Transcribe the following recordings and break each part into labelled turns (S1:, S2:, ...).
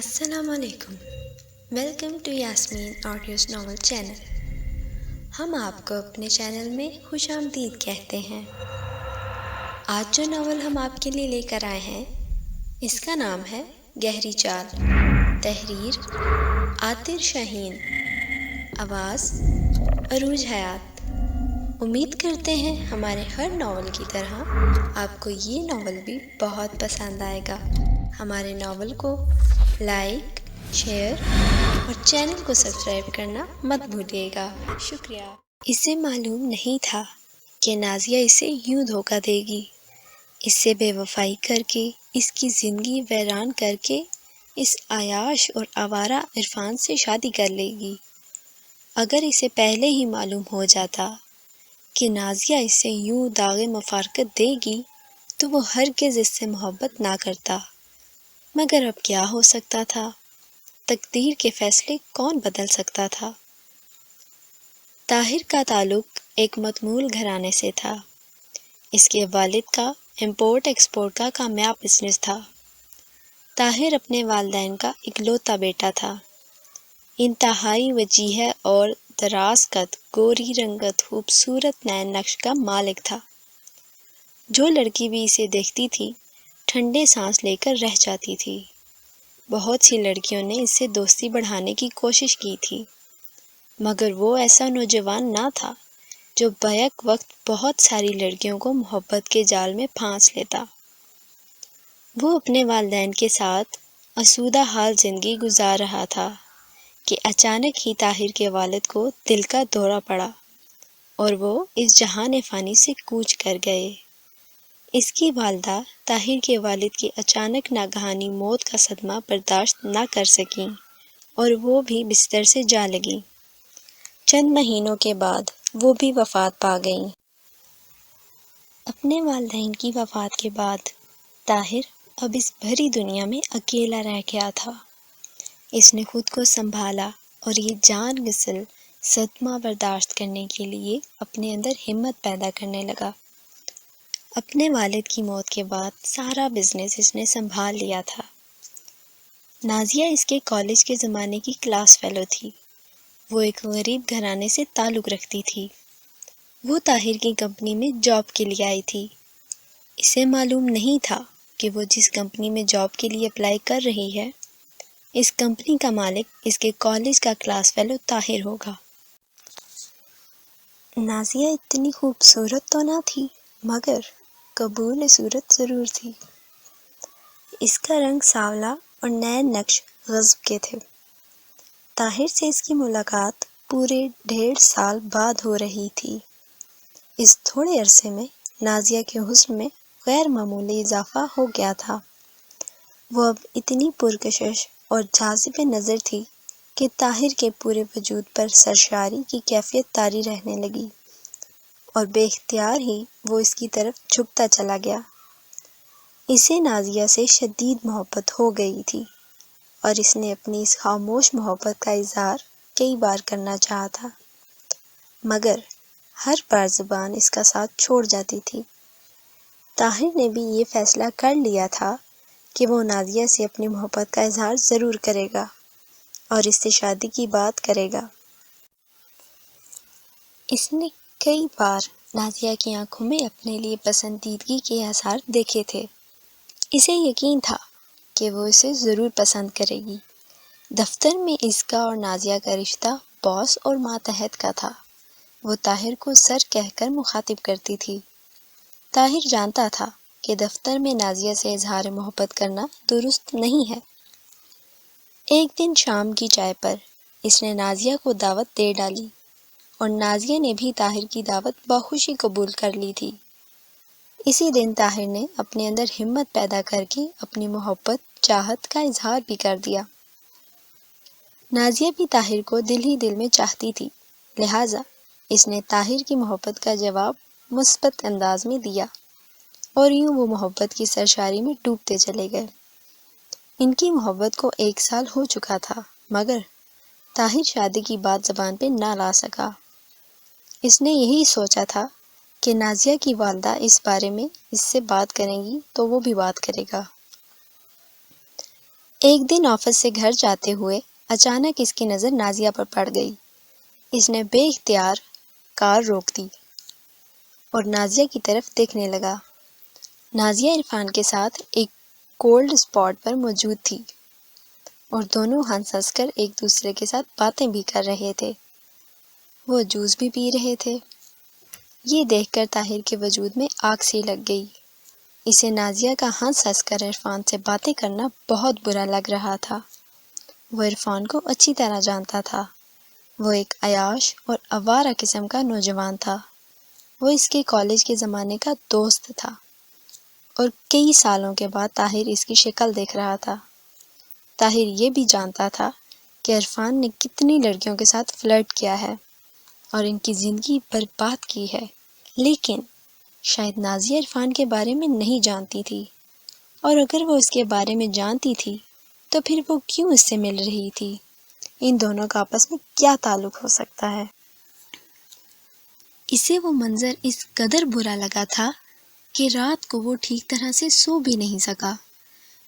S1: السلام علیکم، welcome to Yasmin audios novel channel. ہم آپ کو اپنے چینل میں خوش آمدید کہتے ہیں۔ آج جو ناول ہم آپ کے لیے لے کر آئے ہیں اس کا نام ہے گہری چال، تحریر عاطر شاہین، آواز عروج حیات۔ امید کرتے ہیں ہمارے ہر ناول کی طرح آپ کو یہ ناول بھی بہت پسند آئے گا۔ ہمارے ناول کو لائک، شیئر اور چینل کو سبسکرائب کرنا مت بھولیے گا۔ شکریہ۔ اسے معلوم نہیں تھا کہ نازیہ اسے یوں دھوکہ دے گی، اس سے بے وفائی کر کے، اس کی زندگی ویران کر کے اس عیاش اور آوارہ عرفان سے شادی کر لے گی۔ اگر اسے پہلے ہی معلوم ہو جاتا کہ نازیہ اسے یوں داغ مفارقت دے گی تو وہ ہرگز اس سے محبت نہ کرتا۔ مگر اب کیا ہو سکتا تھا؟ تقدیر کے فیصلے کون بدل سکتا تھا؟ طاہر کا تعلق ایک متمول گھرانے سے تھا۔ اس کے والد کا امپورٹ ایکسپورٹ کا کامیاب بزنس تھا۔ طاہر اپنے والدین کا اکلوتا بیٹا تھا۔ انتہائی وجیح اور دراز قد، گوری رنگت، خوبصورت نین نقش کا مالک تھا۔ جو لڑکی بھی اسے دیکھتی تھی ٹھنڈے سانس لے کر رہ جاتی تھی۔ بہت سی لڑکیوں نے اس سے دوستی بڑھانے کی کوشش کی تھی، مگر وہ ایسا نوجوان نہ تھا جو بیک وقت بہت ساری لڑکیوں کو محبت کے جال میں پھانس لیتا۔ وہ اپنے والدین کے ساتھ آسودہ حال زندگی گزار رہا تھا کہ اچانک ہی طاہر کے والد کو دل کا دورہ پڑا اور وہ اس جہان فانی سے کوچ کر گئے۔ اس کی والدہ طاہر کے والد کی اچانک ناگہانی موت کا صدمہ برداشت نہ کر سکیں اور وہ بھی بستر سے جا لگیں۔ چند مہینوں کے بعد وہ بھی وفات پا گئیں۔ اپنے والدین کی وفات کے بعد طاہر اب اس بھری دنیا میں اکیلا رہ گیا تھا۔ اس نے خود کو سنبھالا اور یہ جان گسل صدمہ برداشت کرنے کے لیے اپنے اندر ہمت پیدا کرنے لگا۔ اپنے والد کی موت کے بعد سارا بزنس اس نے سنبھال لیا تھا۔ نازیہ اس کے کالج کے زمانے کی کلاس فیلو تھی۔ وہ ایک غریب گھرانے سے تعلق رکھتی تھی۔ وہ طاہر کی کمپنی میں جاب کے لیے آئی تھی۔ اسے معلوم نہیں تھا کہ وہ جس کمپنی میں جاب کے لیے اپلائی کر رہی ہے اس کمپنی کا مالک اس کے کالج کا کلاس فیلو طاہر ہوگا۔ نازیہ اتنی خوبصورت تو نہ تھی مگر قبول صورت ضرور تھی۔ اس کا رنگ سانولا اور نین نقش غضب کے تھے۔ طاہر سے اس کی ملاقات پورے 1.5 سال بعد ہو رہی تھی۔ اس تھوڑے عرصے میں نازیہ کے حسن میں غیر معمولی اضافہ ہو گیا تھا۔ وہ اب اتنی پرکشش اور جاذب نظر تھی کہ طاہر کے پورے وجود پر سرشاری کی کیفیت طاری رہنے لگی اور بے اختیار ہی وہ اس کی طرف جھکتا چلا گیا۔ اسے نازیہ سے شدید محبت ہو گئی تھی اور اس نے اپنی اس خاموش محبت کا اظہار کئی بار کرنا چاہا تھا، مگر ہر بار زبان اس کا ساتھ چھوڑ جاتی تھی۔ طاہر نے بھی یہ فیصلہ کر لیا تھا کہ وہ نازیہ سے اپنی محبت کا اظہار ضرور کرے گا اور اس سے شادی کی بات کرے گا۔ اس نے کئی بار نازیہ کی آنکھوں میں اپنے لیے پسندیدگی کے آثار دیکھے تھے۔ اسے یقین تھا کہ وہ اسے ضرور پسند کرے گی۔ دفتر میں اس کا اور نازیہ کا رشتہ باس اور ماتحت کا تھا۔ وہ طاہر کو سر کہہ کر مخاطب کرتی تھی۔ طاہر جانتا تھا کہ دفتر میں نازیہ سے اظہار محبت کرنا درست نہیں ہے۔ ایک دن شام کی چائے پر اس نے نازیہ کو دعوت دے ڈالی اور نازیہ نے بھی طاہر کی دعوت بخوشی قبول کر لی تھی۔ اسی دن طاہر نے اپنے اندر ہمت پیدا کر کے اپنی محبت چاہت کا اظہار بھی کر دیا۔ نازیہ بھی طاہر کو دل ہی دل میں چاہتی تھی، لہٰذا اس نے طاہر کی محبت کا جواب مثبت انداز میں دیا اور یوں وہ محبت کی سرشاری میں ڈوبتے چلے گئے۔ ان کی محبت کو 1 سال ہو چکا تھا مگر طاہر شادی کی بات زبان پہ نہ لا سکا۔ اس نے یہی سوچا تھا کہ نازیہ کی والدہ اس بارے میں اس سے بات کریں گی تو وہ بھی بات کرے گا۔ ایک دن آفس سے گھر جاتے ہوئے اچانک اس کی نظر نازیہ پر پڑ گئی۔ اس نے بے اختیار کار روک دی اور نازیہ کی طرف دیکھنے لگا۔ نازیہ عرفان کے ساتھ ایک کولڈ اسپاٹ پر موجود تھی اور دونوں ہنس ہنس کر ایک دوسرے کے ساتھ باتیں بھی کر رہے تھے۔ وہ جوس بھی پی رہے تھے۔ یہ دیکھ کر طاہر کے وجود میں آگ سی لگ گئی۔ اسے نازیہ کا ہنس ہنس کر عرفان سے باتیں کرنا بہت برا لگ رہا تھا۔ وہ عرفان کو اچھی طرح جانتا تھا۔ وہ ایک عیاش اور آوارہ قسم کا نوجوان تھا۔ وہ اس کے کالج کے زمانے کا دوست تھا اور کئی سالوں کے بعد طاہر اس کی شکل دیکھ رہا تھا۔ طاہر یہ بھی جانتا تھا کہ عرفان نے کتنی لڑکیوں کے ساتھ فلرٹ کیا ہے اور ان کی زندگی برباد کی ہے، لیکن شاید نازیہ عرفان کے بارے میں نہیں جانتی تھی، اور اگر وہ اس کے بارے میں جانتی تھی تو پھر وہ کیوں اس سے مل رہی تھی؟ ان دونوں کا آپس میں کیا تعلق ہو سکتا ہے؟ اسے وہ منظر اس قدر برا لگا تھا کہ رات کو وہ ٹھیک طرح سے سو بھی نہیں سکا۔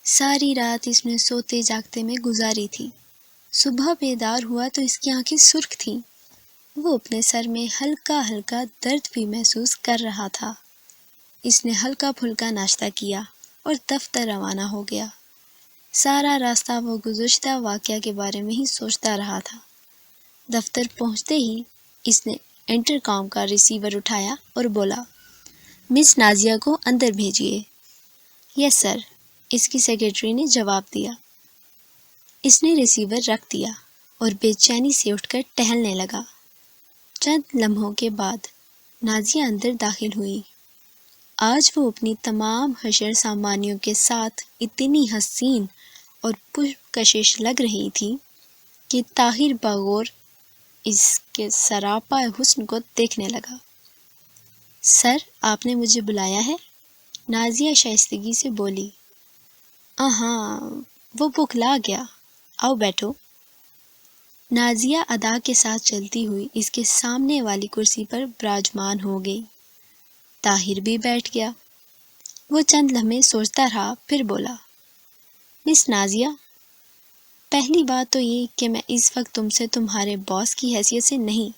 S1: ساری رات اس نے سوتے جاگتے میں گزاری تھی۔ صبح بیدار ہوا تو اس کی آنکھیں سرخ تھیں۔ وہ اپنے سر میں ہلکا ہلکا درد بھی محسوس کر رہا تھا۔ اس نے ہلکا پھلکا ناشتہ کیا اور دفتر روانہ ہو گیا۔ سارا راستہ وہ گزشتہ واقعہ کے بارے میں ہی سوچتا رہا تھا۔ دفتر پہنچتے ہی اس نے انٹر کام کا ریسیور اٹھایا اور بولا، مس نازیہ کو اندر بھیجیے۔ یس سر، اس کی سیکرٹری نے جواب دیا۔ اس نے ریسیور رکھ دیا اور بے چینی سے اٹھ کر ٹہلنے لگا۔ چند لمحوں کے بعد نازیہ اندر داخل ہوئی۔ آج وہ اپنی تمام حشر سامانیوں کے ساتھ اتنی حسین اور پرکشش لگ رہی تھی کہ طاہر بغور اس کے سراپا حسن کو دیکھنے لگا۔ سر، آپ نے مجھے بلایا ہے؟ نازیہ شائستگی سے بولی۔ ہاں، وہ بخلا گیا، آؤ بیٹھو۔ نازیہ ادا کے ساتھ چلتی ہوئی اس کے سامنے والی کرسی پر براجمان ہو گئی۔ طاہر بھی بیٹھ گیا۔ وہ چند لمحے سوچتا رہا، پھر بولا، مس نازیہ، پہلی بات تو یہ کہ میں اس وقت تم سے تمہارے باس کی حیثیت سے نہیں،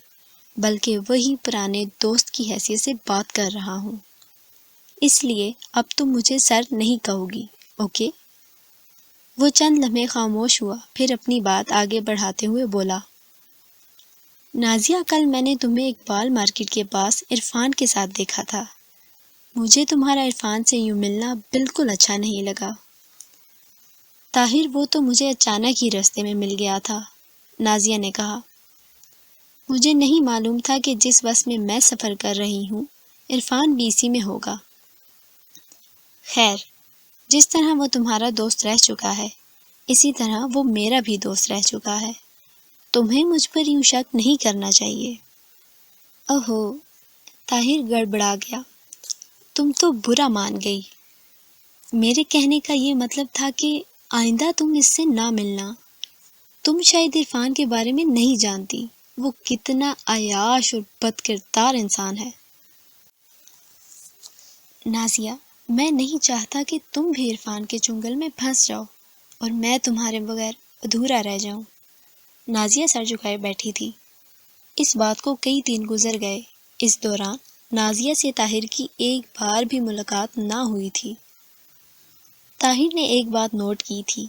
S1: بلکہ وہی پرانے دوست کی حیثیت سے بات کر رہا ہوں۔ اس لیے اب تم مجھے سر نہیں کہو گی، اوکے؟ وہ چند لمحے خاموش ہوا، پھر اپنی بات آگے بڑھاتے ہوئے بولا، نازیہ، کل میں نے تمہیں اقبال مارکیٹ کے پاس عرفان کے ساتھ دیکھا تھا۔ مجھے تمہارا عرفان سے یوں ملنا بالکل اچھا نہیں لگا۔ طاہر، وہ تو مجھے اچانک ہی راستے میں مل گیا تھا، نازیہ نے کہا۔ مجھے نہیں معلوم تھا کہ جس بس میں میں سفر کر رہی ہوں عرفان بھی اسی میں ہوگا۔ خیر، جس طرح وہ تمہارا دوست رہ چکا ہے، اسی طرح وہ میرا بھی دوست رہ چکا ہے۔ تمہیں مجھ پر یوں شک نہیں کرنا چاہیے۔ اوہو، طاہر گڑبڑا گیا۔ تم تو برا مان گئی۔ میرے کہنے کا یہ مطلب تھا کہ آئندہ تم اس سے نہ ملنا۔ تم شاید عرفان کے بارے میں نہیں جانتی، وہ کتنا عیاش اور بد کردار انسان ہے۔ نازیہ، میں نہیں چاہتا کہ تم بھی عرفان کے چنگل میں پھنس جاؤ اور میں تمہارے بغیر ادھورا رہ جاؤں۔ نازیہ سر جھکائے بیٹھی تھی۔ اس بات کو کئی دن گزر گئے۔ اس دوران نازیہ سے طاہر کی ایک بار بھی ملاقات نہ ہوئی تھی۔ طاہر نے ایک بات نوٹ کی تھی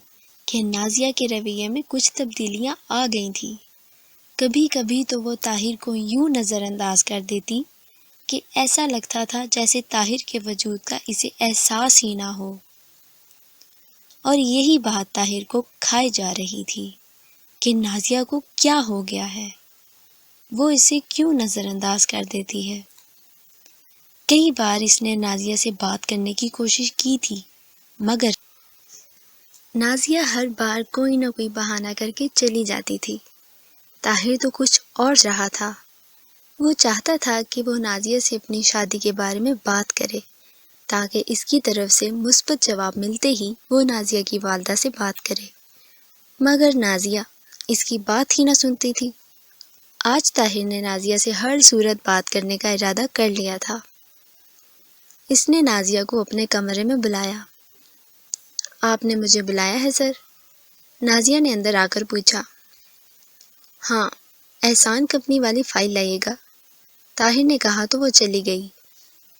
S1: کہ نازیہ کے رویے میں کچھ تبدیلیاں آ گئی تھیں۔ کبھی کبھی تو وہ طاہر کو یوں نظر انداز کر دیتی کہ ایسا لگتا تھا جیسے طاہر کے وجود کا اسے احساس ہی نہ ہو، اور یہی بات طاہر کو کھائے جا رہی تھی کہ نازیہ کو کیا ہو گیا ہے، وہ اسے کیوں نظر انداز کر دیتی ہے۔ کئی بار اس نے نازیہ سے بات کرنے کی کوشش کی تھی، مگر نازیہ ہر بار کوئی نہ کوئی بہانہ کر کے چلی جاتی تھی۔ طاہر تو کچھ اور رہا تھا۔ وہ چاہتا تھا کہ وہ نازیہ سے اپنی شادی کے بارے میں بات کرے تاکہ اس کی طرف سے مثبت جواب ملتے ہی وہ نازیہ کی والدہ سے بات کرے، مگر نازیہ اس کی بات ہی نہ سنتی تھی۔ آج طاہر نے نازیہ سے ہر صورت بات کرنے کا ارادہ کر لیا تھا۔ اس نے نازیہ کو اپنے کمرے میں بلایا۔ آپ نے مجھے بلایا ہے سر؟ نازیہ نے اندر آ کر پوچھا۔ ہاں، احسان کمپنی والی فائل لائے گا، طاہر نے کہا تو وہ چلی گئی۔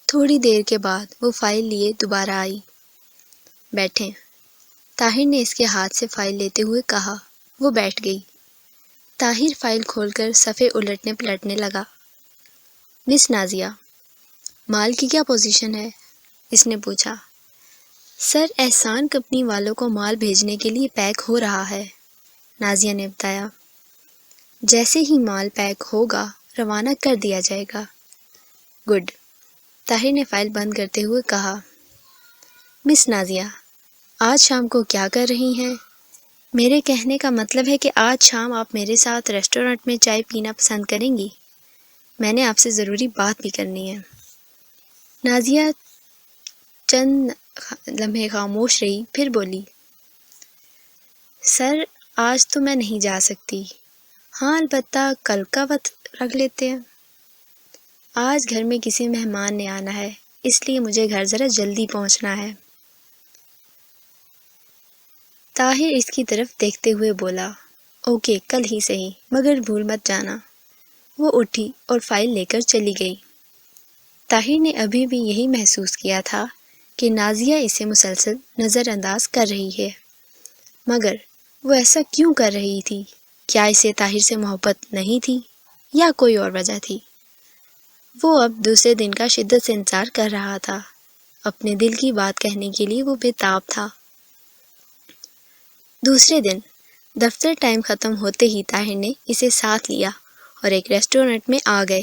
S1: تھوڑی دیر کے بعد وہ فائل لیے دوبارہ آئی۔ بیٹھیں، طاہر نے اس کے ہاتھ سے فائل لیتے ہوئے کہا۔ وہ بیٹھ گئی۔ طاہر فائل کھول کر صفحے الٹنے پلٹنے لگا۔ مس نازیہ، مال کی کیا پوزیشن ہے؟ اس نے پوچھا۔ سر، احسان کمپنی والوں کو مال بھیجنے کے لیے پیک ہو رہا ہے، نازیہ نے بتایا۔ جیسے ہی مال پیک ہوگا روانہ کر دیا جائے گا۔ گڈ، طاہر نے فائل بند کرتے ہوئے کہا۔ مس نازیہ، آج شام کو کیا کر رہی ہیں؟ میرے کہنے کا مطلب ہے کہ آج شام آپ میرے ساتھ ریسٹورنٹ میں چائے پینا پسند کریں گی؟ میں نے آپ سے ضروری بات بھی کرنی ہے۔ نازیہ چند لمحے خاموش رہی، پھر بولی۔ سر، آج تو میں نہیں جا سکتی۔ ہاں، البتہ کل کا وقت رکھ لیتے ہیں۔ آج گھر میں کسی مہمان نے آنا ہے، اس لیے مجھے گھر ذرا جلدی پہنچنا ہے۔ طاہر اس کی طرف دیکھتے ہوئے بولا۔ اوکے، کل ہی صحیح، مگر بھول مت جانا۔ وہ اٹھی اور فائل لے کر چلی گئی۔ طاہر نے ابھی بھی یہی محسوس کیا تھا کہ نازیہ اسے مسلسل نظر انداز کر رہی ہے، مگر وہ ایسا کیوں کر رہی تھی؟ کیا اسے طاہر سے محبت نہیں تھی یا کوئی اور وجہ تھی؟ وہ اب دوسرے دن کا شدت سے انتظار کر رہا تھا۔ اپنے دل کی بات کہنے کے لیے وہ بے تاب تھا۔ دوسرے دن دفتر ٹائم ختم ہوتے ہی طاہر نے اسے ساتھ لیا اور ایک ریسٹورنٹ میں آ گئے۔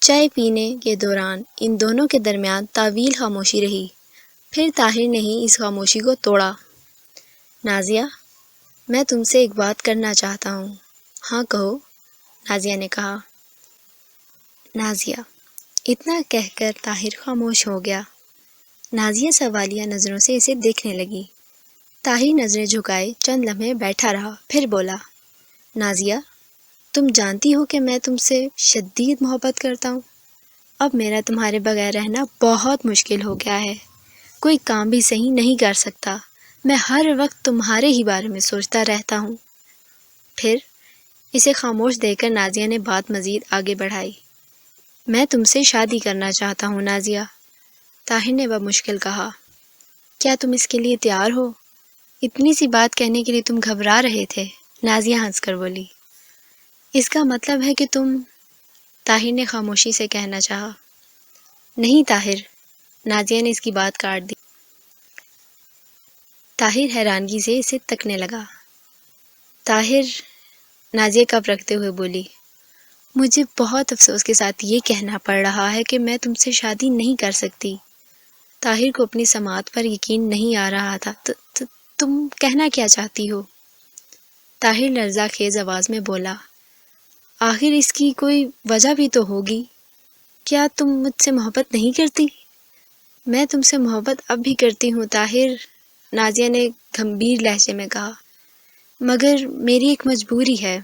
S1: چائے پینے کے دوران ان دونوں کے درمیان طویل خاموشی رہی، پھر طاہر نے ہی اس خاموشی کو توڑا۔ نازیہ، میں تم سے ایک بات کرنا چاہتا ہوں۔ ہاں کہو، نازیہ نے کہا۔ نازیہ، اتنا کہہ کر طاہر خاموش ہو گیا۔ نازیہ سوالیہ نظروں سے اسے دیکھنے لگی۔ طاہر نظریں جھکائے چند لمحے بیٹھا رہا، پھر بولا۔ نازیہ، تم جانتی ہو کہ میں تم سے شدید محبت کرتا ہوں۔ اب میرا تمہارے بغیر رہنا بہت مشکل ہو گیا ہے۔ کوئی کام بھی صحیح نہیں کر سکتا۔ میں ہر وقت تمہارے ہی بارے میں سوچتا رہتا ہوں۔ پھر اسے خاموش دیکھ کر نازیہ نے بات مزید آگے بڑھائی۔ میں تم سے شادی کرنا چاہتا ہوں نازیہ، طاہر نے بمشکل کہا۔ کیا تم اس کے لیے تیار ہو؟ اتنی سی بات کہنے کے لیے تم گھبرا رہے تھے، نازیہ ہنس کر بولی۔ اس کا مطلب ہے کہ تم، طاہر نے خاموشی سے کہنا چاہا۔ نہیں طاہر، نازیہ نے اس کی بات کاٹ دی۔ طاہر حیرانگی سے اسے تکنے لگا۔ طاہر، نازیہ کپ رکھتے ہوئے بولی، مجھے بہت افسوس کے ساتھ یہ کہنا پڑ رہا ہے کہ میں تم سے شادی نہیں کر سکتی۔ طاہر کو اپنی سماعت پر یقین نہیں آ رہا تھا۔ تم کہنا کیا چاہتی ہو؟ طاہر لرزہ خیز آواز میں بولا۔ آخر اس کی کوئی وجہ بھی تو ہوگی۔ کیا تم مجھ سے محبت نہیں کرتی؟ میں تم سے محبت اب بھی کرتی ہوں طاہر، نازیہ نے گمبھیر لہجے میں کہا، مگر میری ایک مجبوری ہے۔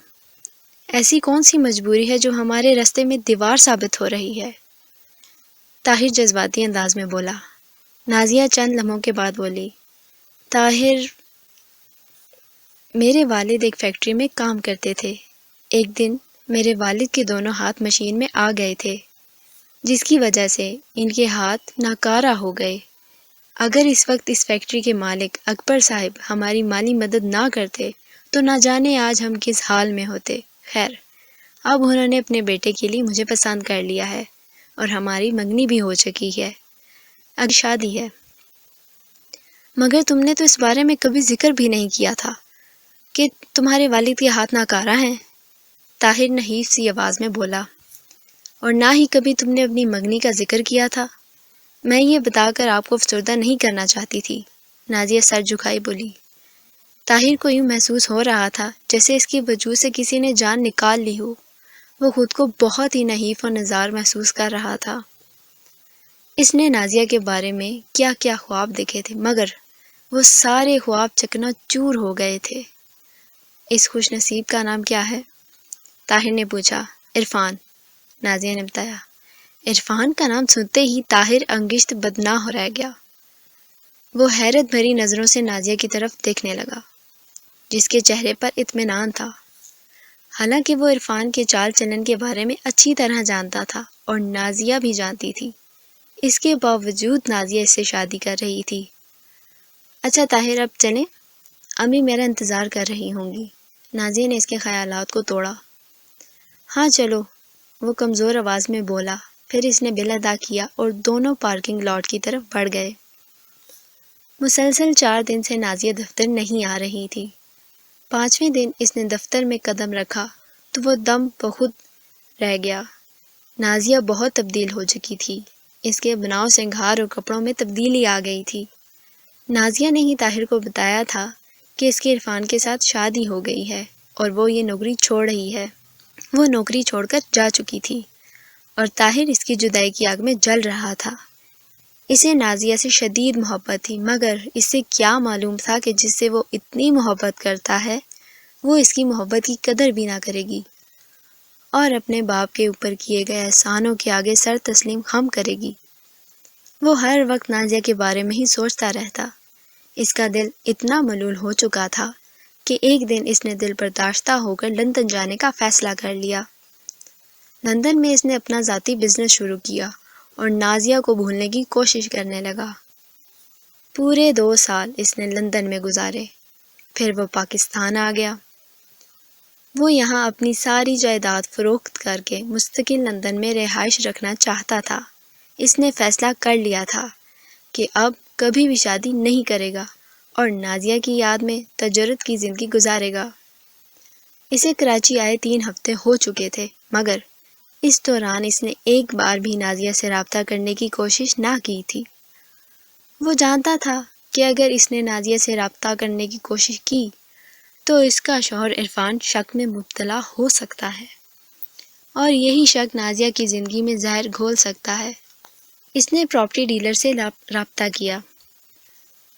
S1: ایسی کون سی مجبوری ہے جو ہمارے راستے میں دیوار ثابت ہو رہی ہے؟ طاہر جذباتی انداز میں بولا۔ نازیہ چند لمحوں کے بعد بولی، طاہر، میرے والد ایک فیکٹری میں کام کرتے تھے۔ ایک دن میرے والد کے دونوں ہاتھ مشین میں آ گئے تھے، جس کی وجہ سے ان کے ہاتھ ناکارہ ہو گئے۔ اگر اس وقت اس فیکٹری کے مالک اکبر صاحب ہماری مالی مدد نہ کرتے تو نہ جانے آج ہم کس حال میں ہوتے۔ خیر، اب انہوں نے اپنے بیٹے کے لیے مجھے پسند کر لیا ہے اور ہماری منگنی بھی ہو چکی ہے، اب شادی ہے۔ مگر تم نے تو اس بارے میں کبھی ذکر بھی نہیں کیا تھا کہ تمہارے والد کے ہاتھ ناکارہ ہیں، طاہر نحیف سی آواز میں بولا، اور نہ ہی کبھی تم نے اپنی منگنی کا ذکر کیا تھا۔ میں یہ بتا کر آپ کو افسردہ نہیں کرنا چاہتی تھی، نازیہ سر جھکائی بولی۔ طاہر کو یوں محسوس ہو رہا تھا جیسے اس کی وجود سے کسی نے جان نکال لی ہو۔ وہ خود کو بہت ہی نحیف اور نزار محسوس کر رہا تھا۔ اس نے نازیہ کے بارے میں کیا کیا خواب دیکھے تھے، مگر وہ سارے خواب چکنا چور ہو گئے تھے۔ اس خوش نصیب کا نام کیا ہے؟ طاہر نے پوچھا۔ عرفان، نازیہ نے بتایا۔ عرفان کا نام سنتے ہی طاہر انگشت بدناں ہو رہ گیا۔ وہ حیرت بھری نظروں سے نازیہ کی طرف دیکھنے لگا۔ جس کے چہرے پر اطمینان تھا۔ حالانکہ وہ عرفان کے چال چلن کے بارے میں اچھی طرح جانتا تھا اور نازیہ بھی جانتی تھی، اس کے باوجود نازیہ اس سے شادی کر رہی تھی۔ اچھا طاہر، اب چلیں، امی میرا انتظار کر رہی ہوں گی۔ نازیہ نے اس کے خیالات کو توڑا۔ ہاں چلو، وہ کمزور آواز میں بولا، پھر اس نے بل ادا کیا اور دونوں پارکنگ لاٹ کی طرف بڑھ گئے۔ مسلسل 4 دن سے نازیہ دفتر نہیں آ رہی تھی۔ 5ویں دن اس نے دفتر میں قدم رکھا تو وہ دم بخود رہ گیا۔ نازیہ بہت تبدیل ہو چکی تھی، اس کے بناؤ سنگھار اور کپڑوں میں تبدیلی آ گئی تھی۔ نازیہ نے ہی طاہر کو بتایا تھا کہ اس کی عرفان کے ساتھ شادی ہو گئی ہے اور وہ یہ نوکری چھوڑ رہی ہے۔ وہ نوکری چھوڑ کر جا چکی تھی اور طاہر اس کی جدائی کی آگ میں جل رہا تھا۔ اسے نازیہ سے شدید محبت تھی، مگر اس سے کیا معلوم تھا کہ جس سے وہ اتنی محبت کرتا ہے وہ اس کی محبت کی قدر بھی نہ کرے گی اور اپنے باپ کے اوپر کیے گئے احسانوں کے آگے سر تسلیم خم کرے گی۔ وہ ہر وقت نازیہ کے بارے میں ہی سوچتا رہتا۔ اس کا دل اتنا ملول ہو چکا تھا کہ ایک دن اس نے دل برداشتہ ہو کر لندن جانے کا فیصلہ کر لیا۔ لندن میں اس نے اپنا ذاتی بزنس شروع کیا اور نازیہ کو بھولنے کی کوشش کرنے لگا۔ پورے 2 سال اس نے لندن میں گزارے، پھر وہ پاکستان آ گیا۔ وہ یہاں اپنی ساری جائیداد فروخت کر کے مستقل لندن میں رہائش رکھنا چاہتا تھا۔ اس نے فیصلہ کر لیا تھا کہ اب کبھی بھی شادی نہیں کرے گا اور نازیہ کی یاد میں تجرد کی زندگی گزارے گا۔ اسے کراچی آئے 3 ہفتے ہو چکے تھے، مگر اس دوران اس نے ایک بار بھی نازیہ سے رابطہ کرنے کی کوشش نہ کی تھی۔ وہ جانتا تھا کہ اگر اس نے نازیہ سے رابطہ کرنے کی کوشش کی تو اس کا شوہر عرفان شک میں مبتلا ہو سکتا ہے اور یہی شک نازیہ کی زندگی میں زہر گھول سکتا ہے۔ اس نے پراپرٹی ڈیلر سے رابطہ کیا۔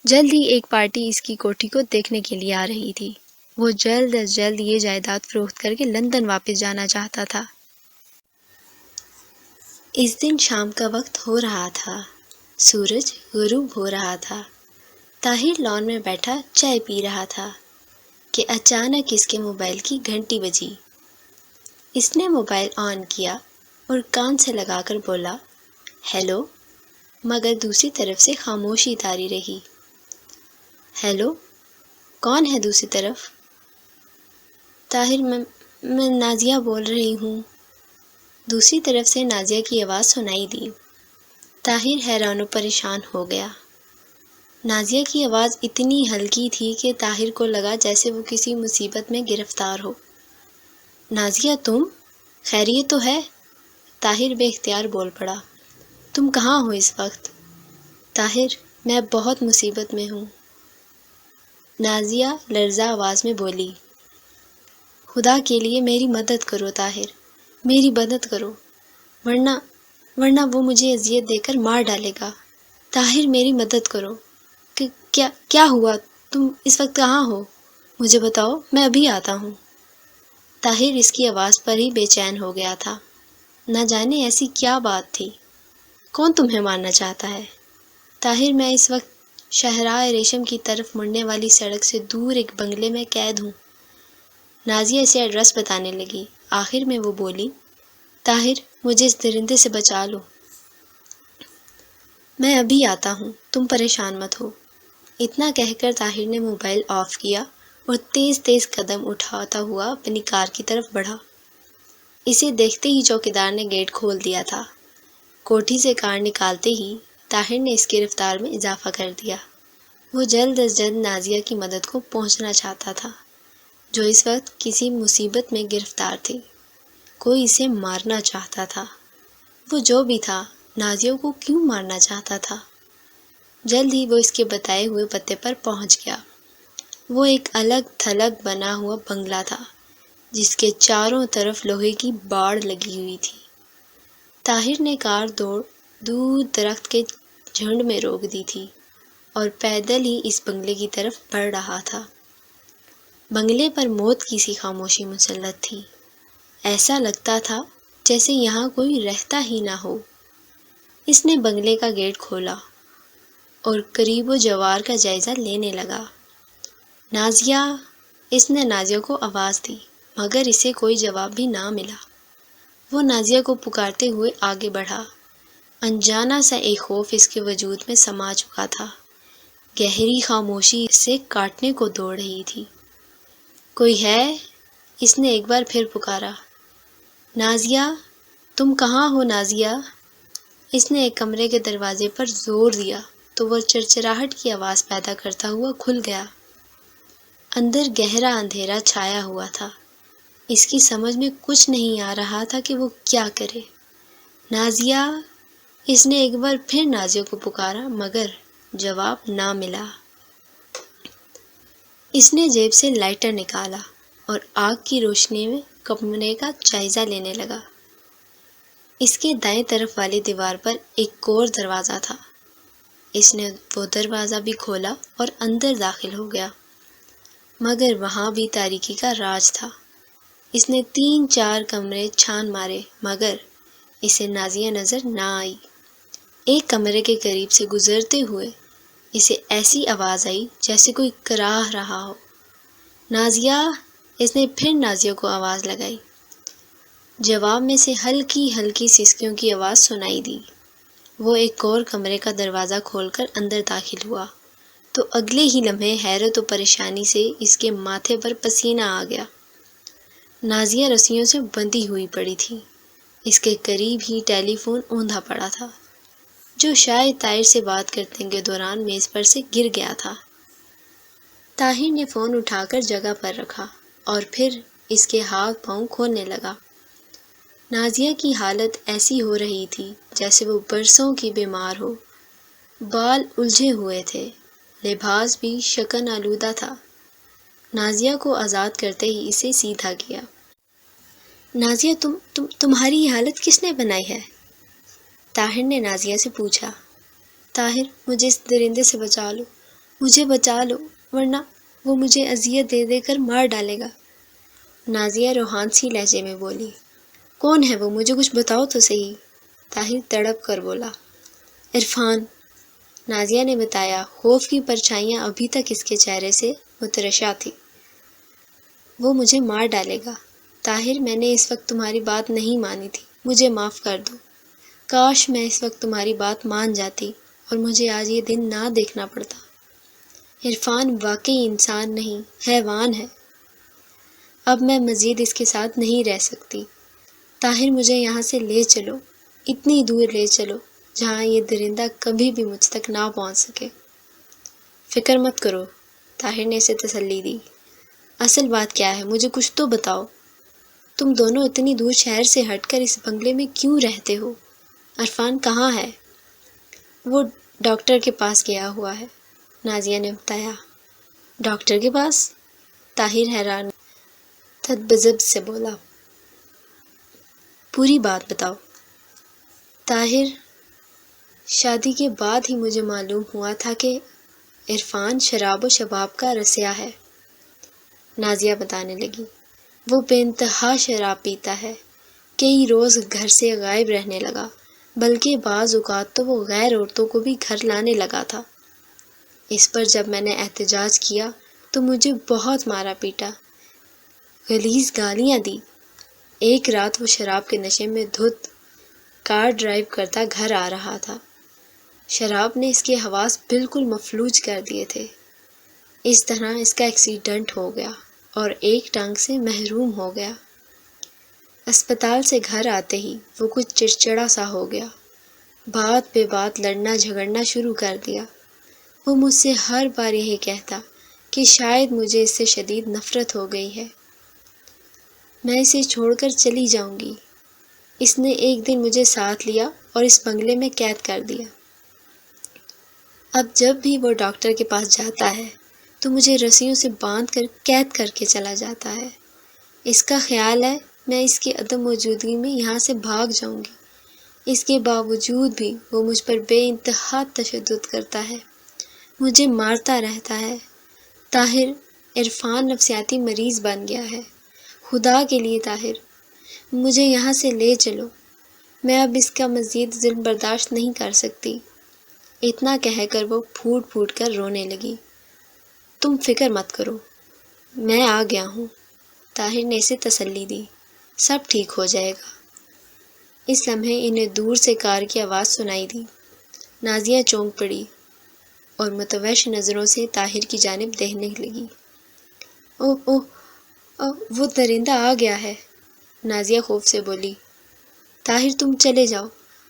S1: جلد ہی ایک پارٹی اس کی کوٹھی کو دیکھنے کے لیے آ رہی تھی۔ وہ جلد از جلد یہ جائیداد فروخت کر کے لندن واپس جانا چاہتا تھا۔ اس دن شام کا وقت ہو رہا تھا، سورج غروب ہو رہا تھا۔ طاہر لان میں بیٹھا چائے پی رہا تھا کہ اچانک اس کے موبائل کی گھنٹی بجی۔ اس نے موبائل آن کیا اور کان سے لگا کر بولا، ہیلو، مگر دوسری طرف سے خاموشی طاری رہی۔ ہیلو، کون ہے دوسری طرف؟ طاہر، میں نازیہ بول رہی ہوں۔ دوسری طرف سے نازیہ کی آواز سنائی دی۔ طاہر حیران و پریشان ہو گیا۔ نازیہ کی آواز اتنی ہلکی تھی کہ طاہر کو لگا جیسے وہ کسی مصیبت میں گرفتار ہو۔ نازیہ، تم؟ خیریت تو ہے؟ طاہر بے اختیار بول پڑا۔ تم کہاں ہو اس وقت؟ طاہر، میں بہت مصیبت میں ہوں۔ نازیہ لرزہ آواز میں بولی، خدا کے لیے میری مدد کرو طاہر، میری مدد کرو، ورنہ وہ مجھے اذیت دے کر مار ڈالے گا۔ طاہر، میری مدد کرو۔ کیا ہوا؟ تم اس وقت کہاں ہو؟ مجھے بتاؤ، میں ابھی آتا ہوں۔ طاہر اس کی آواز پر ہی بے چین ہو گیا تھا۔ نہ جانے ایسی کیا بات تھی، کون تمہیں مارنا چاہتا ہے؟ طاہر، میں اس وقت شاہراہ ریشم کی طرف مڑنے والی سڑک سے دور ایک بنگلے میں قید ہوں۔ نازیہ اسے ایڈریس بتانے لگی۔ آخر میں وہ بولی، طاہر، مجھے اس درندے سے بچا لو۔ میں ابھی آتا ہوں، تم پریشان مت ہو۔ اتنا کہہ کر طاہر نے موبائل آف کیا اور تیز تیز قدم اٹھاتا ہوا اپنی کار کی طرف بڑھا۔ اسے دیکھتے ہی چوکیدار نے گیٹ کھول دیا تھا۔ کوٹھی سے کار نکالتے ہی طاہر نے اس کی رفتار میں اضافہ کر دیا۔ وہ جلد از جلد نازیہ کی مدد کو پہنچنا چاہتا تھا، جو اس وقت کسی مصیبت میں گرفتار تھی۔ کوئی اسے مارنا چاہتا تھا۔ وہ جو بھی تھا، نازیہ کو کیوں مارنا چاہتا تھا؟ جلد ہی وہ اس کے بتائے ہوئے پتے پر پہنچ گیا۔ وہ ایک الگ تھلگ بنا ہوا بنگلہ تھا، جس کے چاروں طرف لوہے کی باڑ لگی ہوئی تھی۔ طاہر نے کار دور درخت کے جھنڈ میں روک دی تھی اور پیدل ہی اس بنگلے کی طرف بڑھ رہا تھا۔ بنگلے پر موت کی سی خاموشی مسلط تھی۔ ایسا لگتا تھا جیسے یہاں کوئی رہتا ہی نہ ہو۔ اس نے بنگلے کا گیٹ کھولا اور قریب و جوار کا جائزہ لینے لگا۔ نازیہ، اس نے نازیہ کو آواز دی مگر اسے کوئی جواب بھی نہ ملا۔ وہ نازیہ کو پکارتے ہوئے آگے بڑھا۔ انجانا سا ایک خوف اس کے وجود میں سما چکا تھا۔ گہری خاموشی اسے کاٹنے کو دوڑ رہی تھی۔ کوئی ہے؟ اس نے ایک بار پھر پکارا۔ نازیہ، تم کہاں ہو نازیہ؟ اس نے ایک کمرے کے دروازے پر زور دیا تو وہ چرچراہٹ کی آواز پیدا کرتا ہوا کھل گیا۔ اندر گہرا اندھیرا چھایا ہوا تھا۔ اس کی سمجھ میں کچھ نہیں آ رہا تھا کہ وہ کیا کرے۔ نازیہ، اس نے ایک بار پھر نازیہ کو پکارا مگر جواب نہ ملا۔ اس نے جیب سے لائٹر نکالا اور آگ کی روشنی میں کمرے کا جائزہ لینے لگا۔ اس کے دائیں طرف والی دیوار پر ایک اور دروازہ تھا۔ اس نے وہ دروازہ بھی کھولا اور اندر داخل ہو گیا، مگر وہاں بھی تاریکی کا راج تھا۔ اس نے 3-4 کمرے چھان مارے مگر اسے نازیہ نظر نہ آئی۔ ایک کمرے کے قریب سے گزرتے ہوئے اسے ایسی آواز آئی جیسے کوئی کراہ رہا ہو۔ نازیہ! اس نے پھر نازیہ کو آواز لگائی۔ جواب میں سے ہلکی ہلکی سسکیوں کی آواز سنائی دی۔ وہ ایک اور کمرے کا دروازہ کھول کر اندر داخل ہوا تو اگلے ہی لمحے حیرت و پریشانی سے اس کے ماتھے پر پسینہ آ گیا۔ نازیہ رسیوں سے بندھی ہوئی پڑی تھی۔ اس کے قریب ہی ٹیلی فون اوندا پڑا تھا جو شاید طاہر سے بات کرنے کے دوران میز پر سے گر گیا تھا۔ طاہر نے فون اٹھا کر جگہ پر رکھا اور پھر اس کے ہاتھ پاؤں کھولنے لگا۔ نازیہ کی حالت ایسی ہو رہی تھی جیسے وہ برسوں کی بیمار ہو۔ بال الجھے ہوئے تھے، لباس بھی شکن آلودہ تھا۔ نازیہ کو آزاد کرتے ہی اسے سیدھا کیا۔ نازیہ، تمہاری یہ حالت کس نے بنائی ہے؟ طاہر نے نازیہ سے پوچھا۔ طاہر، مجھے اس درندے سے بچا لو، مجھے بچا لو، ورنہ وہ مجھے اذیت دے دے کر مار ڈالے گا۔ نازیہ روحانسی لہجے میں بولی۔ کون ہے وہ؟ مجھے کچھ بتاؤ تو صحیح۔ طاہر تڑپ کر بولا۔ عرفان، نازیہ نے بتایا۔ خوف کی پرچھائیاں ابھی تک اس کے چہرے سے مترشح تھی۔ وہ مجھے مار ڈالے گا۔ طاہر، میں نے اس وقت تمہاری بات نہیں مانی تھی، مجھے معاف کر دو۔ کاش میں اس وقت تمہاری بات مان جاتی اور مجھے آج یہ دن نہ دیکھنا پڑتا۔ عرفان واقعی انسان نہیں، حیوان ہے۔ اب میں مزید اس کے ساتھ نہیں رہ سکتی۔ طاہر، مجھے یہاں سے لے چلو، اتنی دور لے چلو جہاں یہ درندہ کبھی بھی مجھ تک نہ پہنچ سکے۔ فکر مت کرو، طاہر نے اسے تسلی دی۔ اصل بات کیا ہے مجھے کچھ تو بتاؤ۔ تم دونوں اتنی دور شہر سے ہٹ کر اس بنگلے میں کیوں رہتے ہو؟ عرفان کہاں ہے؟ وہ ڈاکٹر کے پاس گیا ہوا ہے، نازیہ نے بتایا۔ ڈاکٹر کے پاس؟ طاہر حیران تذبذب سے بولا۔ پوری بات بتاؤ۔ طاہر، شادی کے بعد ہی مجھے معلوم ہوا تھا کہ عرفان شراب و شباب کا رسیا ہے، نازیہ بتانے لگی۔ وہ بے انتہا شراب پیتا ہے، کئی روز گھر سے غائب رہنے لگا، بلکہ بعض اوقات تو وہ غیر عورتوں کو بھی گھر لانے لگا تھا۔ اس پر جب میں نے احتجاج کیا تو مجھے بہت مارا پیٹا، غلیظ گالیاں دی۔ ایک رات وہ شراب کے نشے میں دھت کار ڈرائیو کرتا گھر آ رہا تھا۔ شراب نے اس کے حواس بالکل مفلوج کر دیے تھے۔ اس طرح اس کا ایکسیڈنٹ ہو گیا اور ایک ٹانگ سے محروم ہو گیا۔ اسپتال سے گھر آتے ہی وہ کچھ چڑچڑا سا ہو گیا، بات پہ بات لڑنا جھگڑنا شروع کر دیا۔ وہ مجھ سے ہر بار یہی کہتا کہ شاید مجھے اس سے شدید نفرت ہو گئی ہے، میں اسے چھوڑ کر چلی جاؤں گی۔ اس نے ایک دن مجھے ساتھ لیا اور اس بنگلے میں قید کر دیا۔ اب جب بھی وہ ڈاکٹر کے پاس جاتا ہے تو مجھے رسیوں سے باندھ کر قید کر کے چلا جاتا ہے۔ اس کا خیال ہے میں اس کی عدم موجودگی میں یہاں سے بھاگ جاؤں گی۔ اس کے باوجود بھی وہ مجھ پر بے انتہا تشدد کرتا ہے، مجھے مارتا رہتا ہے۔ طاہر، عرفان نفسیاتی مریض بن گیا ہے۔ خدا کے لیے طاہر، مجھے یہاں سے لے چلو، میں اب اس کا مزید ظلم برداشت نہیں کر سکتی۔ اتنا کہہ کر وہ پھوٹ پھوٹ کر رونے لگی۔ تم فکر مت کرو، میں آ گیا ہوں، طاہر نے اسے تسلی دی۔ سب ٹھیک ہو جائے گا۔ اس لمحے انہیں دور سے کار کی آواز سنائی دی۔ نازیہ چونک پڑی اور متوحش نظروں سے طاہر کی جانب دیکھنے لگی۔ اوہ اوہ اوہ، وہ درندہ آ گیا ہے، نازیہ خوف سے بولی۔ طاہر تم چلے جاؤ،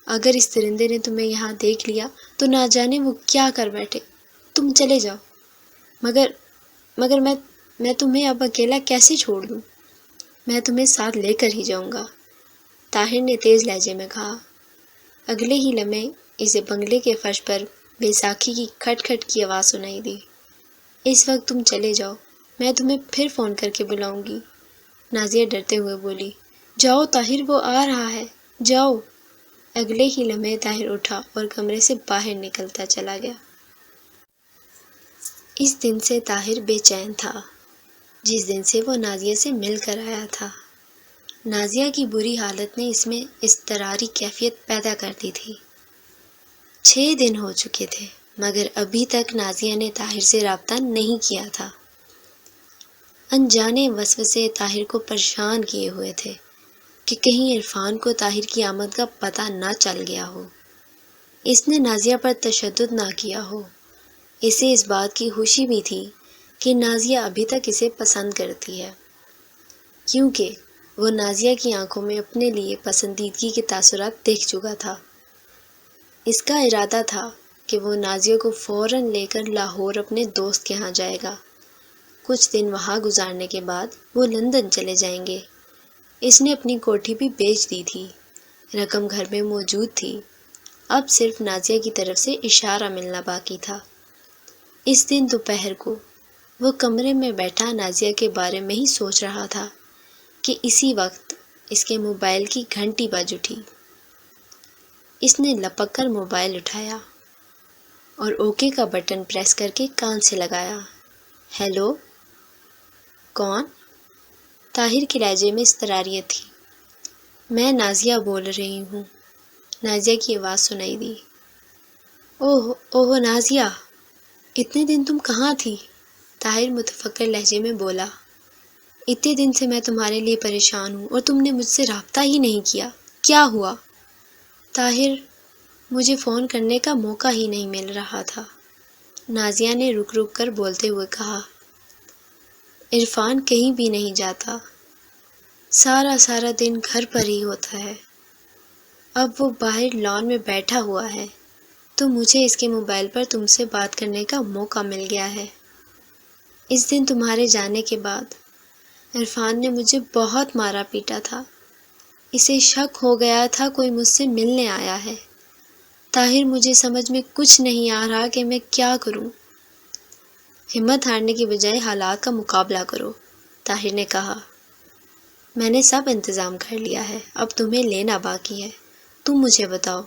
S1: اگر اس درندے نے تمہیں یہاں دیکھ لیا تو نہ جانے وہ کیا کر بیٹھے، تم چلے جاؤ۔ مگر میں تمہیں اب اکیلا کیسے چھوڑ دوں؟ میں تمہیں ساتھ لے کر ہی جاؤں گا، طاہر نے تیز لہجے میں کہا۔ اگلے ہی لمحے اسے بنگلے کے فرش پر بیساکھی کی کھٹ کھٹ کی آواز سنائی دی۔ اس وقت تم چلے جاؤ، میں تمہیں پھر فون کر کے بلاؤں گی، نازیہ ڈرتے ہوئے بولی۔ جاؤ طاہر، وہ آ رہا ہے، جاؤ۔ اگلے ہی لمحے طاہر اٹھا اور کمرے سے باہر نکلتا چلا گیا۔ اس دن سے طاہر بے چین تھا، جس دن سے وہ نازیہ سے مل کر آیا تھا۔ نازیہ کی بری حالت نے اس میں اضطراری کیفیت پیدا کر دی تھی۔ 6 دن ہو چکے تھے مگر ابھی تک نازیہ نے طاہر سے رابطہ نہیں کیا تھا۔ انجانے وسوسے طاہر کو پریشان کیے ہوئے تھے کہ کہیں عرفان کو طاہر کی آمد کا پتہ نہ چل گیا ہو، اس نے نازیہ پر تشدد نہ کیا ہو۔ اسے اس بات کی خوشی بھی تھی کہ نازیہ ابھی تک اسے پسند کرتی ہے، کیونکہ وہ نازیہ کی آنکھوں میں اپنے لیے پسندیدگی کے تاثرات دیکھ چکا تھا۔ اس کا ارادہ تھا کہ وہ نازیہ کو فوراً لے کر لاہور اپنے دوست کے ہاں جائے گا۔ کچھ دن وہاں گزارنے کے بعد وہ لندن چلے جائیں گے۔ اس نے اپنی کوٹھی بھی بیچ دی تھی، رقم گھر میں موجود تھی، اب صرف نازیہ کی طرف سے اشارہ ملنا باقی تھا۔ اس دن دوپہر کو وہ کمرے میں بیٹھا نازیہ کے بارے میں ہی سوچ رہا تھا کہ اسی وقت اس کے موبائل کی گھنٹی بج اٹھی۔ اس نے لپک کر موبائل اٹھایا اور اوکے کا بٹن پریس کر کے کان سے لگایا۔ ہیلو، کون؟ طاہر کے لہجے میں اضطراریت تھی۔ میں نازیہ بول رہی ہوں، نازیہ کی آواز سنائی دی۔ اوہ نازیہ، اتنے دن تم کہاں تھی؟ طاہر متفکر لہجے میں بولا۔ اتنے دن سے میں تمہارے لیے پریشان ہوں اور تم نے مجھ سے رابطہ ہی نہیں کیا، کیا ہوا؟ طاہر، مجھے فون کرنے کا موقع ہی نہیں مل رہا تھا، نازیہ نے رک رک کر بولتے ہوئے کہا۔ عرفان کہیں بھی نہیں جاتا، سارا دن گھر پر ہی ہوتا ہے۔ اب وہ باہر لان میں بیٹھا ہوا ہے تو مجھے اس کے موبائل پر تم سے بات کرنے کا موقع مل گیا ہے۔ اس دن تمہارے جانے کے بعد عرفان نے مجھے بہت مارا پیٹا تھا، اسے شک ہو گیا تھا کوئی مجھ سے ملنے آیا ہے۔ طاہر، مجھے سمجھ میں کچھ نہیں آ رہا کہ میں کیا کروں۔ ہمت ہارنے کی بجائے حالات کا مقابلہ کرو، طاہر نے کہا۔ میں نے سب انتظام کر لیا ہے، اب تمہیں لینا باقی ہے۔ تم مجھے بتاؤ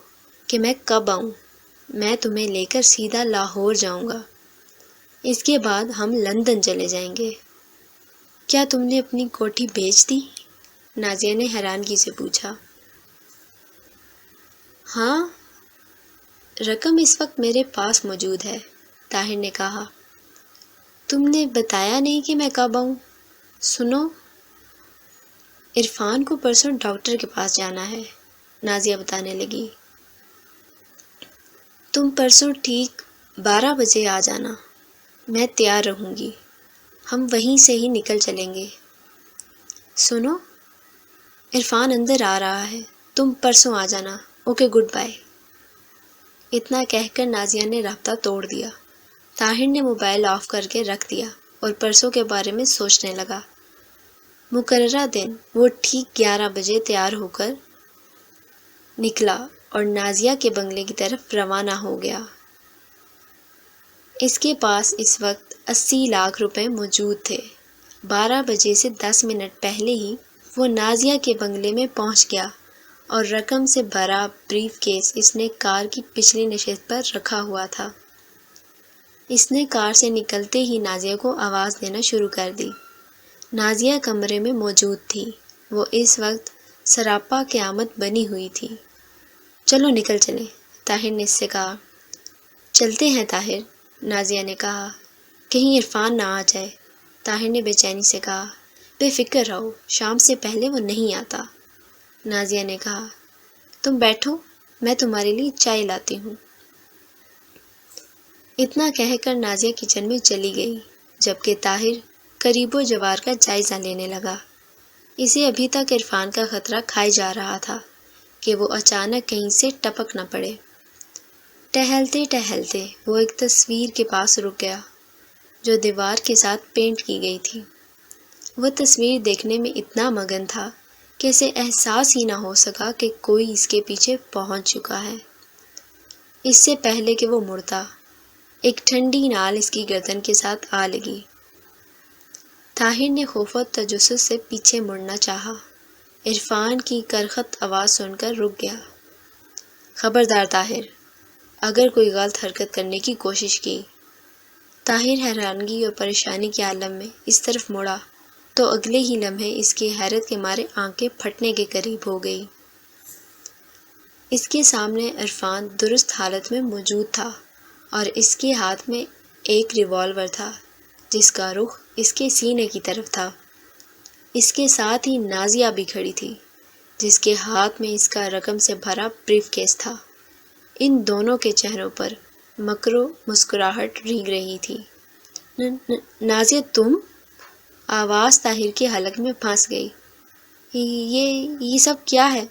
S1: کہ میں کب آؤں، میں تمہیں لے کر سیدھا لاہور جاؤں گا، اس کے بعد ہم لندن چلے جائیں گے۔ کیا تم نے اپنی کوٹھی بیچ دی؟ نازیہ نے حیرانگی سے پوچھا۔ ہاں، رقم اس وقت میرے پاس موجود ہے، طاہر نے کہا۔ تم نے بتایا نہیں کہ میں کب آؤں۔ سنو، عرفان کو پرسوں ڈاکٹر کے پاس جانا ہے، نازیہ بتانے لگی۔ تم پرسوں ٹھیک 12 بجے آ جانا، میں تیار رہوں گی، ہم وہیں سے ہی نکل چلیں گے۔ سنو، عرفان اندر آ رہا ہے، تم پرسوں آ جانا، اوکے، گڈ بائے۔ اتنا کہہ کر نازیہ نے رابطہ توڑ دیا۔ طاہر نے موبائل آف کر کے رکھ دیا اور پرسوں کے بارے میں سوچنے لگا۔ مقررہ دن وہ ٹھیک 11 بجے تیار ہو کر نکلا اور نازیہ کے بنگلے کی طرف روانہ ہو گیا۔ اس کے پاس اس وقت 80 لاکھ روپے موجود تھے۔ 12 بجے سے 10 منٹ پہلے ہی وہ نازیہ کے بنگلے میں پہنچ گیا اور رقم سے بھرا بریف کیس اس نے کار کی پچھلی نشست پر رکھا ہوا تھا۔ اس نے کار سے نکلتے ہی نازیہ کو آواز دینا شروع کر دی۔ نازیہ کمرے میں موجود تھی، وہ اس وقت سراپا قیامت بنی ہوئی تھی۔ چلو نکل چلیں، طاہر نے اس سے کہا۔ چلتے ہیں طاہر، نازیہ نے کہا، کہیں عرفان نہ آ جائے۔ طاہر نے بے چینی سے کہا۔ بے فکر رہو، شام سے پہلے وہ نہیں آتا۔ نازیہ نے کہا۔ تم بیٹھو، میں تمہارے لیے چائے لاتی ہوں۔ اتنا کہہ کر نازیہ کچن میں چلی گئی، جبکہ طاہر قریب و جوار کا جائزہ لینے لگا۔ اسے ابھی تک عرفان کا خطرہ کھائے جا رہا تھا کہ وہ اچانک کہیں سے ٹپک نہ پڑے۔ ٹہلتے ٹہلتے وہ ایک تصویر کے پاس رک گیا جو دیوار کے ساتھ پینٹ کی گئی تھی۔ وہ تصویر دیکھنے میں اتنا مگن تھا کہ اسے احساس ہی نہ ہو سکا کہ کوئی اس کے پیچھے پہنچ چکا ہے۔ اس سے پہلے کہ وہ مڑتا، ایک ٹھنڈی نال اس کی گردن کے ساتھ آ لگی۔ طاہر نے خوف و تجسس سے پیچھے مڑنا چاہا۔ عرفان کی کرخت آواز سن کر رک گیا۔ خبردار طاہر، اگر کوئی غلط حرکت کرنے کی کوشش کی۔ طاہر حیرانگی اور پریشانی کے عالم میں اس طرف مڑا تو اگلے ہی لمحے اس کی حیرت کے مارے آنکھیں پھٹنے کے قریب ہو گئی۔ اس کے سامنے عرفان درست حالت میں موجود تھا اور اس کے ہاتھ میں ایک ریوالور تھا جس کا رخ اس کے سینے کی طرف تھا۔ اس کے ساتھ ہی نازیہ بھی کھڑی تھی جس کے ہاتھ میں اس کا رقم سے بھرا بریف کیس تھا۔ ان دونوں کے چہروں پر مکر و مسکراہٹ رینگ رہی تھی۔ نازیہ تم؟ آواز طاہر کے حلق میں پھنس گئی۔ یہ سب کیا ہے؟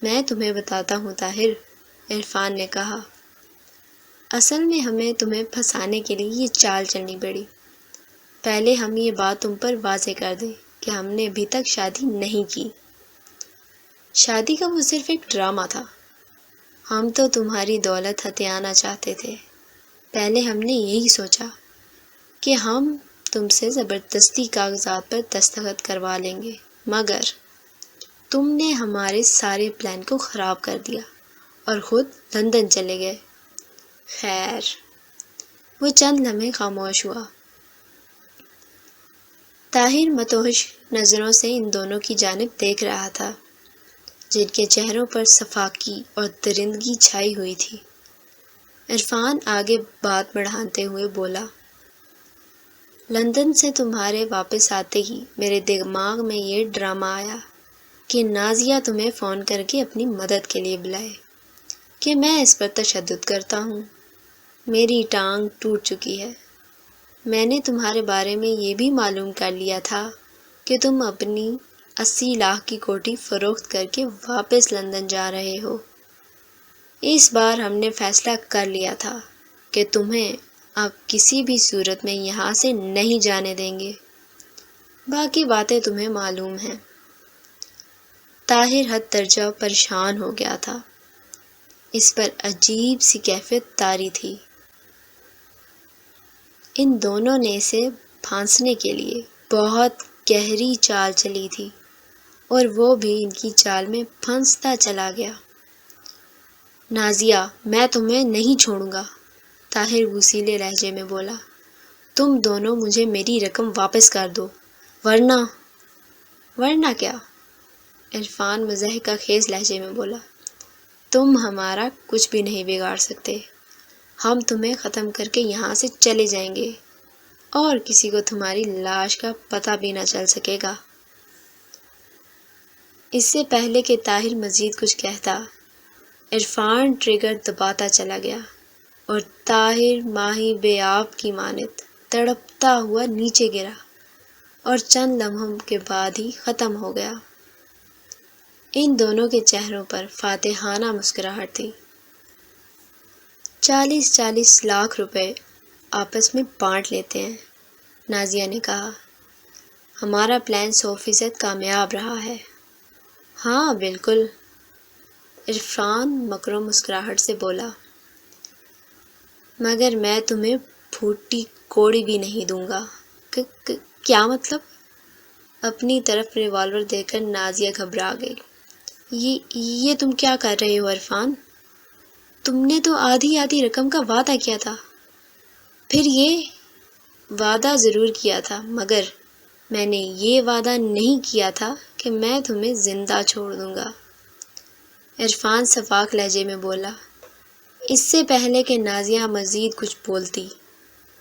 S1: میں تمہیں بتاتا ہوں طاہر، عرفان نے کہا۔ اصل میں ہمیں تمہیں پھنسانے کے لیے یہ چال چلنی پڑی۔ پہلے ہم یہ بات تم پر واضح کر دیں کہ ہم نے ابھی تک شادی نہیں کی۔ شادی کا وہ صرف ایک ڈرامہ تھا۔ ہم تو تمہاری دولت ہتھیانا چاہتے تھے۔ پہلے ہم نے یہی سوچا کہ ہم تم سے زبردستی کاغذات پر دستخط کروا لیں گے، مگر تم نے ہمارے سارے پلان کو خراب کر دیا اور خود لندن چلے گئے۔ خیر، وہ چند لمحے خاموش ہوا۔ طاہر متوحش نظروں سے ان دونوں کی جانب دیکھ رہا تھا جن کے چہروں پر صفاقی اور درندگی چھائی ہوئی تھی۔ عرفان آگے بات بڑھاتے ہوئے بولا، لندن سے تمہارے واپس آتے ہی میرے دماغ میں یہ ڈرامہ آیا کہ نازیہ تمہیں فون کر کے اپنی مدد کے لیے بلائے کہ میں اس پر تشدد کرتا ہوں۔ میری ٹانگ ٹوٹ چکی ہے۔ میں نے تمہارے بارے میں یہ بھی معلوم کر لیا تھا کہ تم اپنی 80 لاکھ کی کوٹھی فروخت کر کے واپس لندن جا رہے ہو۔ اس بار ہم نے فیصلہ کر لیا تھا کہ تمہیں اب کسی بھی صورت میں یہاں سے نہیں جانے دیں گے۔ باقی باتیں تمہیں معلوم ہیں۔ طاہر حد درجہ پریشان ہو گیا تھا۔ اس پر عجیب سی کیفیت طاری تھی۔ ان دونوں نے اسے پھانسنے کے لیے بہت گہری چال چلی تھی اور وہ بھی ان کی چال میں پھنستا چلا گیا۔ نازیہ، میں تمہیں نہیں چھوڑوں گا، طاہر غصیلے لہجے میں بولا۔ تم دونوں مجھے میری رقم واپس کر دو، ورنہ کیا؟ عرفان مضحکہ خیز لہجے میں بولا۔ تم ہمارا کچھ بھی نہیں بگاڑ سکتے۔ ہم تمہیں ختم کر کے یہاں سے چلے جائیں گے اور کسی کو تمہاری لاش کا پتہ بھی نہ چل سکے گا۔ اس سے پہلے کہ طاہر مزید کچھ کہتا، عرفان ٹریگر دباتا چلا گیا اور طاہر ماہی بے آب کی مانند تڑپتا ہوا نیچے گرا اور چند لمحوں کے بعد ہی ختم ہو گیا۔ ان دونوں کے چہروں پر فاتحانہ مسکراہٹ تھی۔ 40 لاکھ روپے آپس میں بانٹ لیتے ہیں، نازیہ نے کہا۔ ہمارا پلان 100% کامیاب رہا ہے۔ ہاں بالکل، عرفان مکر و مسکراہٹ سے بولا، مگر میں تمہیں پھوٹی کوڑی بھی نہیں دوں گا۔ کیا مطلب؟ اپنی طرف ریوالور دے کر نازیہ گھبرا گئی۔ یہ تم کیا کر رہے ہو عرفان؟ تم نے تو آدھی رقم کا وعدہ کیا تھا۔ پھر یہ وعدہ ضرور کیا تھا، مگر میں نے یہ وعدہ نہیں کیا تھا کہ میں تمہیں زندہ چھوڑ دوں گا، عرفان شفاق لہجے میں بولا۔ اس سے پہلے کہ نازیہ مزید کچھ بولتی،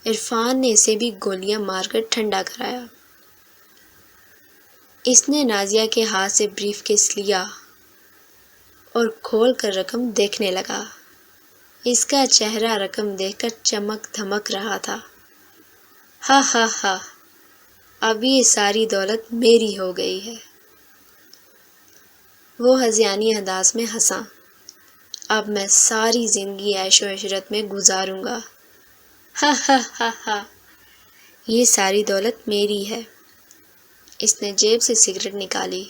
S1: عرفان نے اسے بھی گولیاں مار کر ٹھنڈا کرایا۔ اس نے نازیہ کے ہاتھ سے بریف کیس لیا اور کھول کر رقم دیکھنے لگا۔ اس کا چہرہ رقم دیکھ کر چمک دھمک رہا تھا۔ ہا ہا ہا، اب یہ ساری دولت میری ہو گئی ہے۔ وہ ہذیانی انداز میں ہنسا۔ اب میں ساری زندگی عیش و عشرت میں گزاروں گا۔ ہا ہا ہا ہا، یہ ساری دولت میری ہے۔ اس نے جیب سے سگریٹ نکالی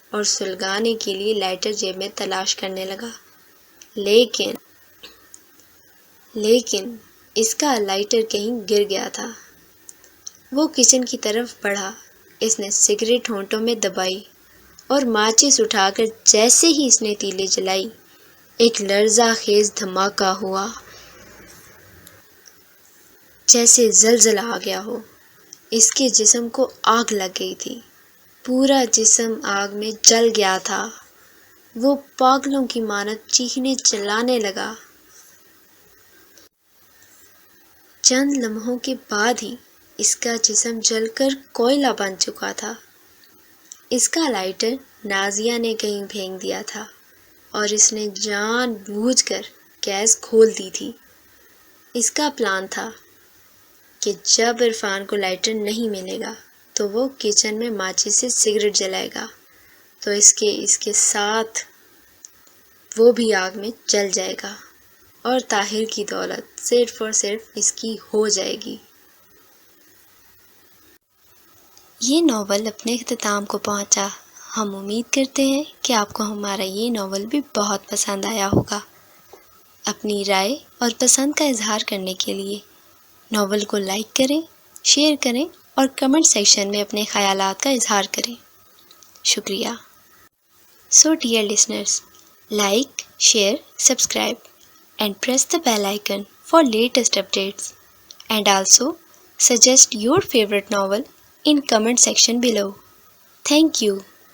S1: اور سلگانے کے لیے لائٹر جیب میں تلاش کرنے لگا، لیکن اس کا لائٹر کہیں گر گیا تھا۔ وہ کچن کی طرف بڑھا۔ اس نے سگریٹ ہونٹوں میں دبائی اور ماچس اٹھا کر جیسے ہی اس نے تیلی جلائی، ایک لرزہ خیز دھماکہ ہوا، جیسے زلزلہ آ گیا ہو۔ اس کے جسم کو آگ لگ گئی تھی، پورا جسم آگ میں جل گیا تھا۔ وہ پاگلوں کی مانند چیخنے چلانے لگا۔ چند لمحوں کے بعد ہی اس کا جسم جل کر کوئلہ بن چکا تھا۔ اس کا لائٹر نازیہ نے کہیں پھینک دیا تھا اور اس نے جان بوجھ کر گیس کھول دی تھی۔ اس کا پلان تھا کہ جب عرفان کو لائٹر نہیں ملے گا تو وہ کچن میں ماچس سے سگریٹ جلائے گا تو اس کے ساتھ وہ بھی آگ میں جل جائے گا اور طاہر کی دولت صرف اور صرف اس کی ہو جائے گی۔ یہ ناول اپنے اختتام کو پہنچا۔ ہم امید کرتے ہیں کہ آپ کو ہمارا یہ ناول بھی بہت پسند آیا ہوگا۔ اپنی رائے اور پسند کا اظہار کرنے کے لیے ناول کو لائک کریں، شیئر کریں اور کمنٹ سیکشن میں اپنے خیالات کا اظہار کریں۔ شکریہ۔ So dear listeners, like, share, subscribe and press the bell icon for latest updates, and also suggest your favorite novel in comment section below. Thank you.